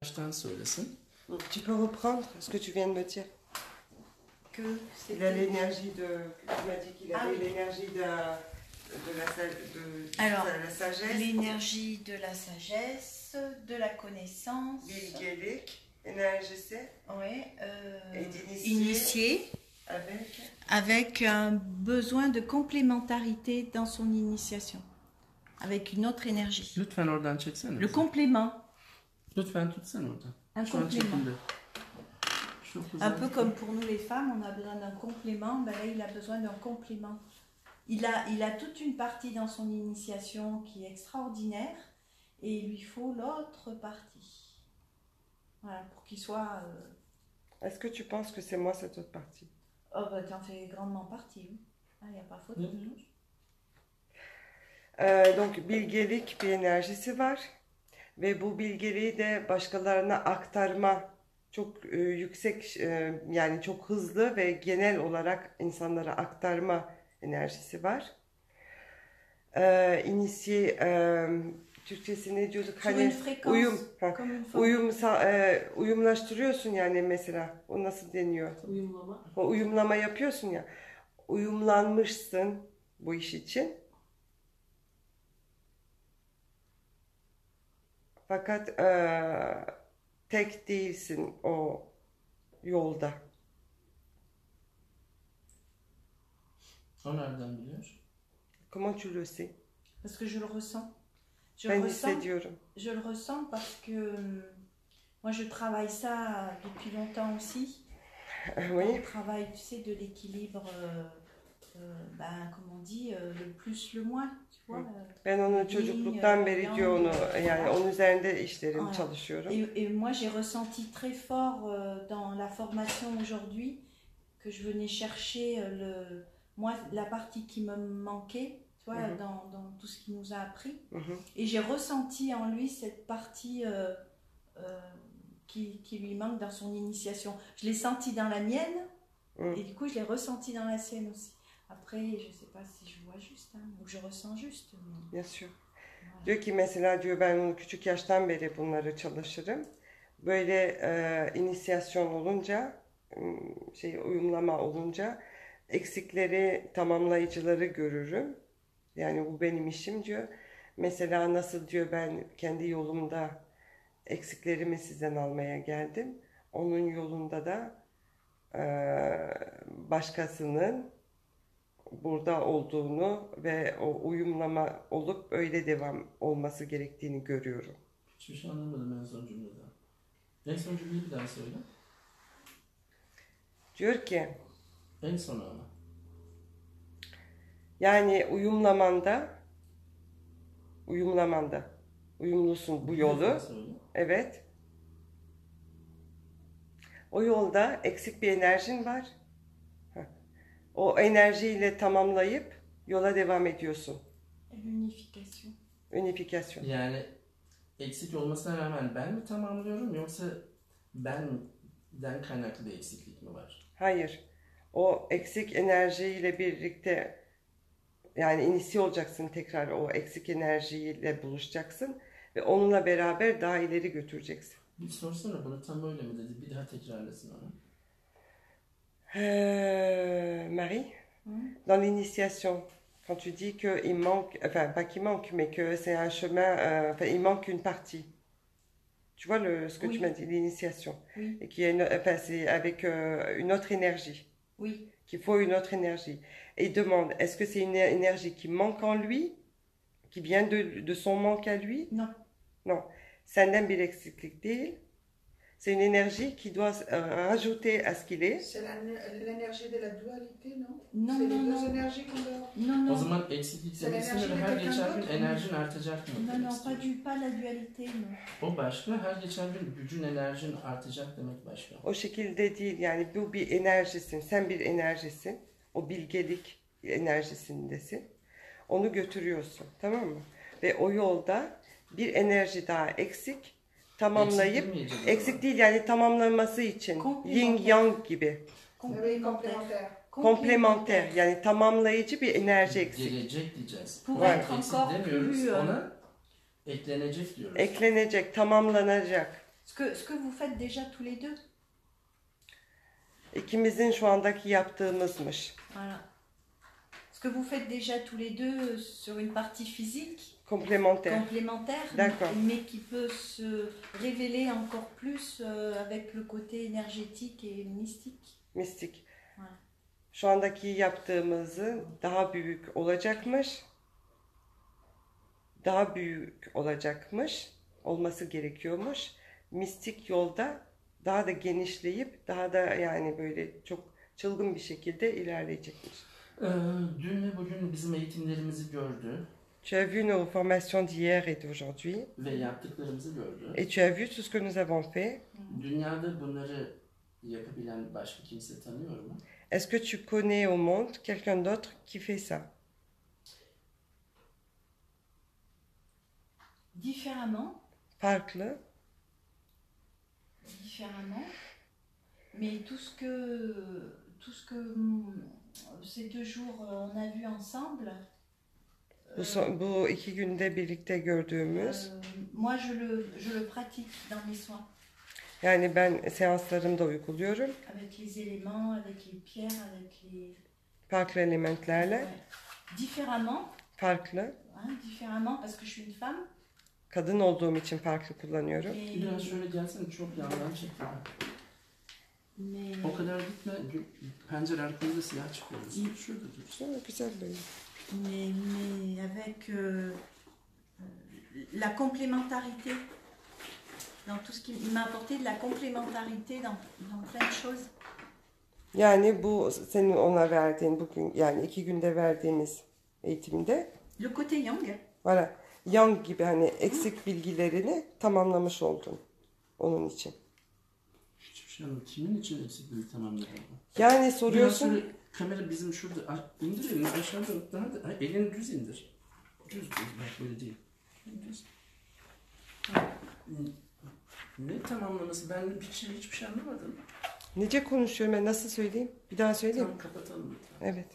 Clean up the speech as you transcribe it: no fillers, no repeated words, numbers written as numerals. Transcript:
Söylesin. Tu peux reprendre ce que tu viens de me dire. Il a l'énergie de... Tu m'as dit qu'il avait l'énergie de la sagesse. L'énergie de la sagesse, de la connaissance. Bilgelik enerjisi. Oui. Et d'initier. Initié. Avec un besoin de complémentarité dans son initiation. Avec une autre énergie. Lütfen oradan çeksene. Le complément. Lütfen tutsana oradan. Un complément. Un peu comme pour nous les femmes, on a besoin d'un complément. Ben là, il a besoin d'un complément. Il a toute une partie dans son initiation qui est extraordinaire et il lui faut l'autre partie. Voilà, pour qu'il soit... Est-ce que tu penses que c'est moi cette autre partie? Oh, ben t'en fais grandement partie. Oui. Il n'y a pas faute. Donc bilgelik bir enerjisi var ve bu bilgeliği de başkalarına aktarma çok yüksek, yani çok hızlı ve genel olarak insanlara aktarma enerjisi var. Türkçesi ne diyorduk? Hani uyumlaştırıyorsun yani mesela. O nasıl deniyor? Uyumlama. O uyumlama yapıyorsun ya. Uyumlanmışsın bu iş için. Fakat tek değilsin o yolda. O nereden biliyor? Comment tu le sais? Parce que je le ressens. Ben hissediyorum. Je le ressens parce que moi je travaille ça depuis longtemps aussi. Oui. On travaille, tu sais, de l'équilibre, comme on dit, le plus, le moins, tu vois. Ben onu çocukluktan beri diyor onu, yani onun üzerinde işlerim, çalışıyorum. Et moi j'ai ressenti très fort dans la formation aujourd'hui que je venais chercher la partie qui me manquait, tu vois, dans tout ce qu'il nous a appris. Et j'ai ressenti en lui cette partie qui lui manque dans son initiation. Je l'ai senti dans la mienne et du coup je l'ai ressenti dans la sienne aussi. Après je sais pas si je vois juste ou je ressens juste. Mais... Bien sûr. Voilà. Diyor ki mesela diyor ben onu küçük yaştan beri bunları çalışırım. Böyle inisiyasyon olunca uyumlama olunca eksikleri tamamlayıcıları görürüm. Yani bu benim işim diyor. Mesela nasıl diyor ben kendi yolumda eksiklerimi sizden almaya geldim. Onun yolunda da başkasının burada olduğunu ve o uyumlama olup öyle devam olması gerektiğini görüyorum. Hiçbir şey anlamadım en son cümlede. En son cümleyi bir daha söyle. Diyor ki en son ama. Yani uyumlusun bu yolu. Evet. O yolda eksik bir enerjin var. O enerjiyle tamamlayıp yola devam ediyorsun. Unifikasyon. Yani eksik olmasına rağmen ben mi tamamlıyorum yoksa benden kaynaklı bir eksiklik mi var? Hayır. O eksik enerjiyle birlikte yani inisiye olacaksın, tekrar o eksik enerjiyle buluşacaksın ve onunla beraber daha ileri götüreceksin. Bir sorsana bunu tam öyle mi dedi? Bir daha tekrarlasın onu. Marie, dans l'initiation, quand tu dis qu'il manque, enfin pas qu'il manque, mais que c'est un chemin, il manque une partie. Tu vois ce que tu m'as dit, l'initiation, et qui est c'est avec une autre énergie. Oui. Qu'il faut une autre énergie. Et il demande, est-ce que c'est une énergie qui manque en lui, qui vient de son manque à lui? Non. Non. Senden bir eksiklik değil. C'est une énergie qui doit rajouter à ce qu'il est. C'est l'énergie de la dualité, non? Non, c'est non, les non. deux énergies qu'on doit... Non, non. O zaman eksiklik demesine ve her geçen gün enerjin artacak mı? Non, non, pas la dualité, non. O başka, her geçen gün gücün enerjin artacak demek başka. O şekilde değil, yani bu bir enerjisin, sen bir enerjisin, o bilgelik enerjisindesin, onu götürüyorsun, tamam mı? Ve o yolda bir enerji daha eksik, tamamlayıp, eksik değil yani tamamlanması için, yin yang gibi. Komplementer, yani tamamlayıcı bir enerji eksik. Gelecek diyeceğiz. Eksik demiyoruz, ona eklenecek diyoruz. Eklenecek, tamamlanacak. Ce que vous faites déjà tous les deux. İkimizin şu andaki yaptığımızmış. Voilà. Ce que vous faites déjà tous les deux sur une partie physique. Complémentaire. Complémentaire, D'accord. mais qui peut se révéler encore plus avec le côté énergétique et mystique. Mistik. Voilà. Şu andaki yaptığımızı daha büyük olacakmış. Daha büyük olacakmış. Olması gerekiyormuş. Mistik yolda daha da genişleyip daha da yani böyle çok çılgın bir şekilde ilerleyecekmiş. Dün ve bugün bizim eğitimlerimizi gördü Tu as vu nos formations d'hier et d'aujourd'hui ve yaptıklarımızı gördü. et tu as vu tout ce que nous avons fait. Dünyada bunları yapabilen başka kimse tanıyor mu? Est-ce que tu connais au monde quelqu'un d'autre qui fait ça? Différemment. Farklı. Différemment. Mais tout ce que ces 2 jours on a vu ensemble. Bu 2 günde birlikte gördüğümüz. Moi je le pratique dans mes soins. Yani ben seanslarımda uyguluyorum. Avec les éléments, avec les pierres, avec les... Farklı elementlerle. Ouais. Différemment. Farklı. Hein, différemment parce que je suis une femme. Kadın olduğum için farklı kullanıyorum. Biraz şöyle gelsene, çok yandan çekti. Mais... O kadar gitme, pencere arkamızda siyah çıkıyor. Şurada dur. Güzel böyle. Mais avec la complémentarité, dans tout ce qui il m'a apporté de la complémentarité dans plein de choses. Yani bu senin ona verdiğin bugün yani 2 günde verdiğimiz eğitimde. Le côté yang. Voilà. Yang gibi hani eksik bilgilerini tamamlamış oldun onun için. Hiçbir şey anlamadım. Kimin için eksikliği tamamladın? Yani soruyorsun. Biraz şöyle, kamera bizim şurada. İndir elini aşağıda. Daha da elini düz indir. Düz bak böyle değil. Düz. Ne tamamlaması? Ben hiçbir şey anlamadım. Nece konuşuyorum ben nasıl söyleyeyim? Bir daha söyleyeyim. Tamam, kapatalım lütfen. Evet.